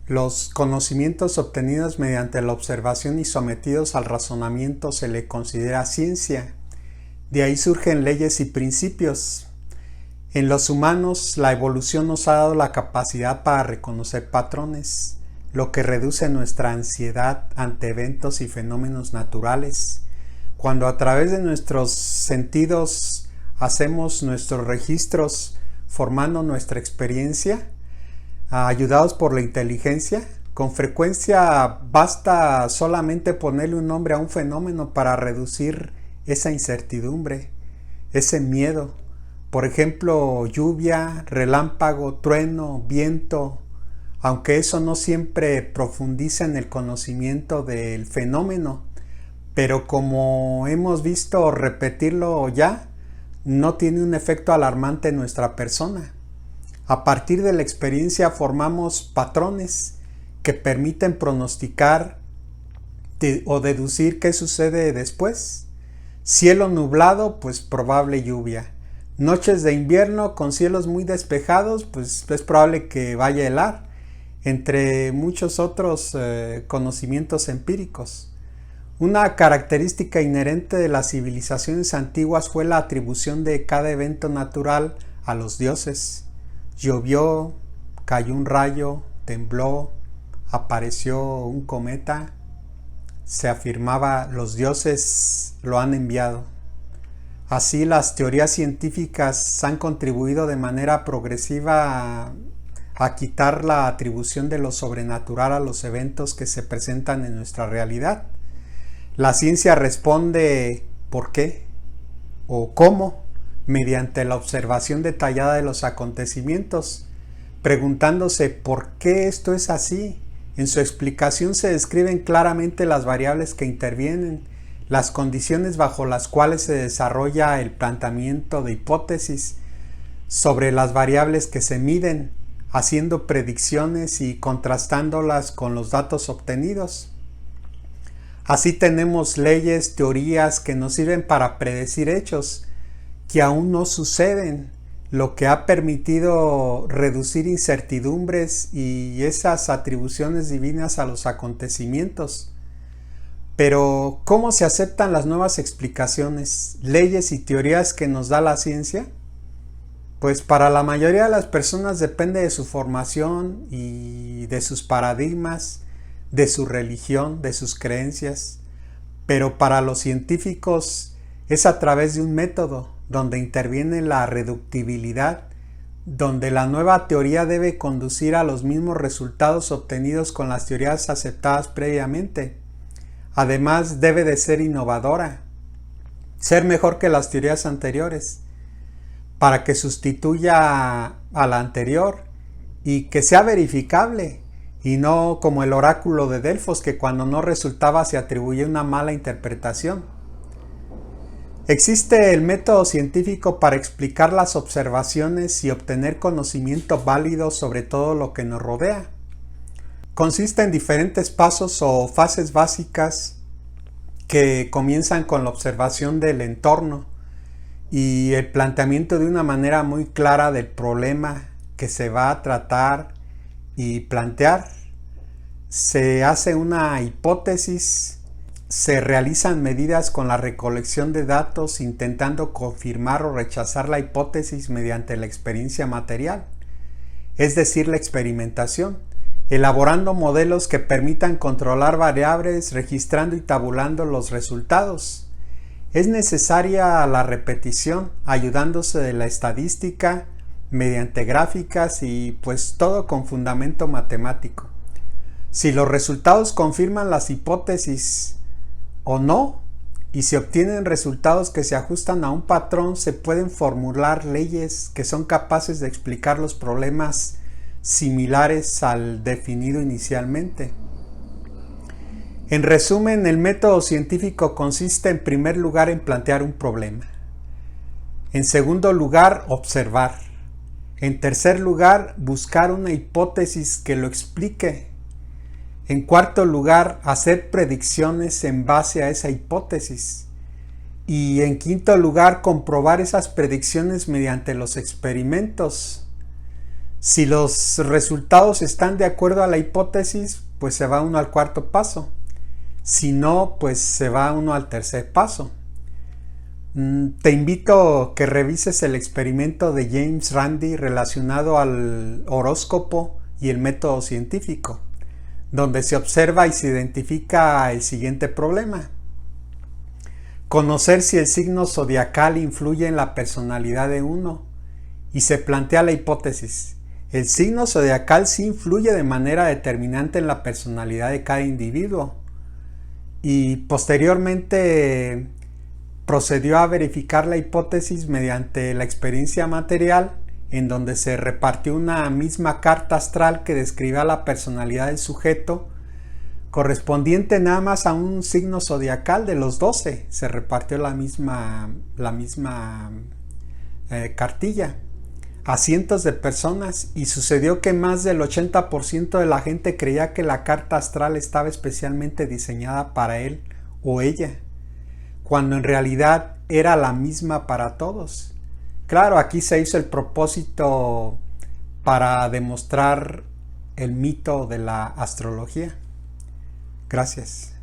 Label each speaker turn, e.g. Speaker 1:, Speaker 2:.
Speaker 1: Los conocimientos obtenidos mediante la observación y sometidos al razonamiento se le considera ciencia. De ahí surgen leyes y principios. En los humanos, la evolución nos ha dado la capacidad para reconocer patrones, lo que reduce nuestra ansiedad ante eventos y fenómenos naturales. Cuando a través de nuestros sentidos hacemos nuestros registros formando nuestra experiencia, ayudados por la inteligencia, con frecuencia basta solamente ponerle un nombre a un fenómeno para reducir esa incertidumbre, ese miedo. Por ejemplo, lluvia, relámpago, trueno, viento, aunque eso no siempre profundiza en el conocimiento del fenómeno, pero como hemos visto repetirlo ya, no tiene un efecto alarmante en nuestra persona. A partir de la experiencia formamos patrones que permiten pronosticar o deducir qué sucede después. Cielo nublado, pues probable lluvia. Noches de invierno con cielos muy despejados, pues es probable que vaya a helar, entre muchos otros conocimientos empíricos. Una característica inherente de las civilizaciones antiguas fue la atribución de cada evento natural a los dioses. Llovió, cayó un rayo, tembló, apareció un cometa. Se afirmaba, los dioses lo han enviado. Así, las teorías científicas han contribuido de manera progresiva a quitar la atribución de lo sobrenatural a los eventos que se presentan en nuestra realidad. La ciencia responde ¿por qué? ¿O cómo? Mediante la observación detallada de los acontecimientos, preguntándose ¿por qué esto es así? En su explicación se describen claramente las variables que intervienen, las condiciones bajo las cuales se desarrolla el planteamiento de hipótesis sobre las variables que se miden, haciendo predicciones y contrastándolas con los datos obtenidos. Así tenemos leyes, teorías que nos sirven para predecir hechos que aún no suceden, lo que ha permitido reducir incertidumbres y esas atribuciones divinas a los acontecimientos. Pero, ¿cómo se aceptan las nuevas explicaciones, leyes y teorías que nos da la ciencia? Pues para la mayoría de las personas depende de su formación y de sus paradigmas, de su religión, de sus creencias. Pero para los científicos es a través de un método donde interviene la reductibilidad, donde la nueva teoría debe conducir a los mismos resultados obtenidos con las teorías aceptadas previamente. Además, debe de ser innovadora, ser mejor que las teorías anteriores, para que sustituya a la anterior y que sea verificable, y no como el oráculo de Delfos, que cuando no resultaba se atribuye una mala interpretación. Existe el método científico para explicar las observaciones y obtener conocimiento válido sobre todo lo que nos rodea. Consiste en diferentes pasos o fases básicas que comienzan con la observación del entorno y el planteamiento de una manera muy clara del problema que se va a tratar y plantear. Se hace una hipótesis, se realizan medidas con la recolección de datos intentando confirmar o rechazar la hipótesis mediante la experiencia material, es decir, la experimentación, elaborando modelos que permitan controlar variables, registrando y tabulando los resultados. Es necesaria la repetición, ayudándose de la estadística, mediante gráficas y pues todo con fundamento matemático. Si los resultados confirman las hipótesis o no, y se obtienen resultados que se ajustan a un patrón, se pueden formular leyes que son capaces de explicar los problemas similares al definido inicialmente. En resumen, el método científico consiste en primer lugar en plantear un problema. En segundo lugar, observar. En tercer lugar, buscar una hipótesis que lo explique. En cuarto lugar, hacer predicciones en base a esa hipótesis. Y en quinto lugar, comprobar esas predicciones mediante los experimentos. Si los resultados están de acuerdo a la hipótesis, pues se va uno al cuarto paso. Si no, pues se va uno al tercer paso. Te invito a que revises el experimento de James Randi relacionado al horóscopo y el método científico, donde se observa y se identifica el siguiente problema. Conocer si el signo zodiacal influye en la personalidad de uno, y se plantea la hipótesis. El signo zodiacal sí influye de manera determinante en la personalidad de cada individuo, y posteriormente procedió a verificar la hipótesis mediante la experiencia material, en donde se repartió una misma carta astral que describía la personalidad del sujeto, correspondiente nada más a un signo zodiacal de los 12. Se repartió la misma cartilla a cientos de personas, y sucedió que más del 80% de la gente creía que la carta astral estaba especialmente diseñada para él o ella, cuando en realidad era la misma para todos. Claro, aquí se hizo el propósito para demostrar el mito de la astrología. Gracias.